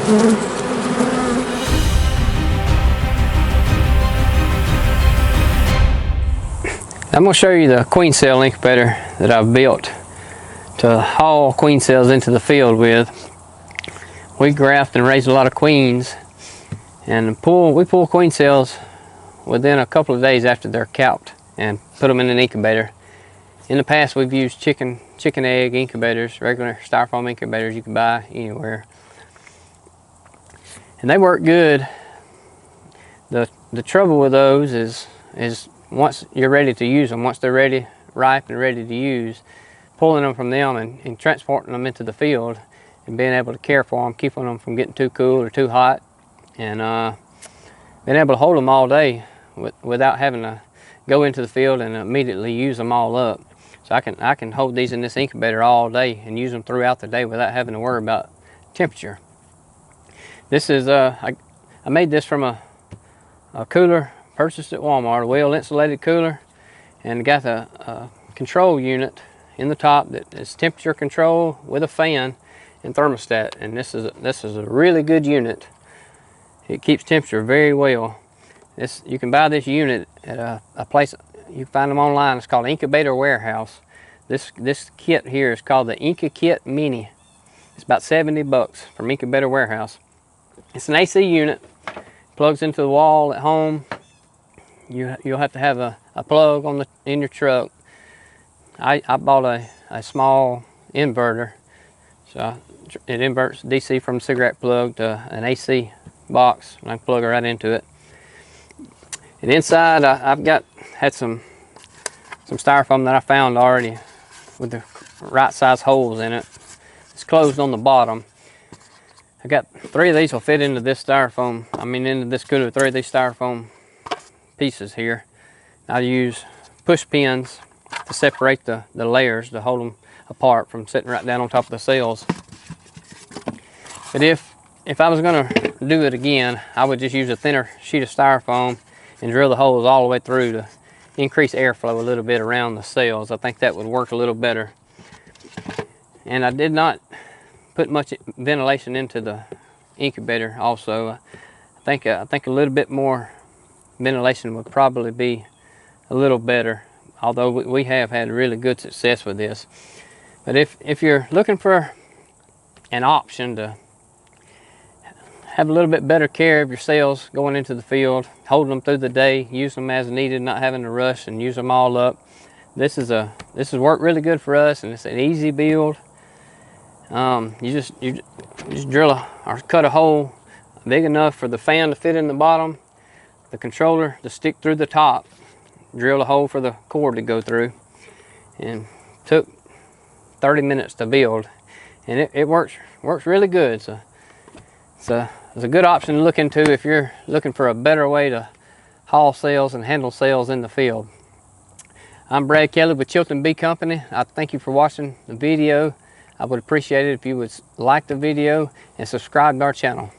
I'm going to show you the queen cell incubator that I've built to haul queen cells into the field with. We graft and raise a lot of queens, and we pull queen cells within a couple of days after they're capped and put them in an incubator. In the past, we've used chicken egg incubators, regular styrofoam incubators you can buy anywhere, and they work good. The trouble with those is once you're ready to use them, once they're ready, ripe and ready to use, pulling them from them and transporting them into the field and being able to care for them, keeping them from getting too cool or too hot, and being able to hold them all day without having to go into the field and immediately use them all up. So I can hold these in this incubator all day and use them throughout the day without having to worry about temperature. This is I made this from a cooler purchased at Walmart, a well insulated cooler, and got a control unit in the top that is temperature control with a fan and thermostat. And this is a really good unit. It keeps temperature very well. You can buy this unit at a place, you can find them online. It's called Incubator Warehouse. This kit here is called the Incubate Mini. It's about 70 bucks from Incubator Warehouse. It's an AC unit, plugs into the wall at home. You'll have to have a plug in your truck. I bought a small inverter, so it inverts DC from a cigarette plug to an AC box, and I can plug it right into it. And inside, I've had some styrofoam that I found already with the right size holes in it. It's closed on the bottom. I got 3 of these will fit into this styrofoam. Into this cooler. 3 of these styrofoam pieces here. I use push pins to separate the layers, to hold them apart from sitting right down on top of the cells. But if I was going to do it again, I would just use a thinner sheet of styrofoam and drill the holes all the way through to increase airflow a little bit around the cells. I think that would work a little better. And I did not put much ventilation into the incubator also. I think a little bit more ventilation would probably be a little better, although we have had really good success with this. But if you're looking for an option to have a little bit better care of your cells going into the field, holding them through the day, use them as needed, not having to rush and use them all up, this has worked really good for us, and it's an easy build. You just drill or cut a hole big enough for the fan to fit in the bottom, the controller to stick through the top, drill a hole for the cord to go through, and took 30 minutes to build, and it works really good. So it's a good option to look into if you're looking for a better way to haul cells and handle cells in the field. I'm Brad Kelly with Chilton Bee Company. I thank you for watching the video. I would appreciate it if you would like the video and subscribe to our channel.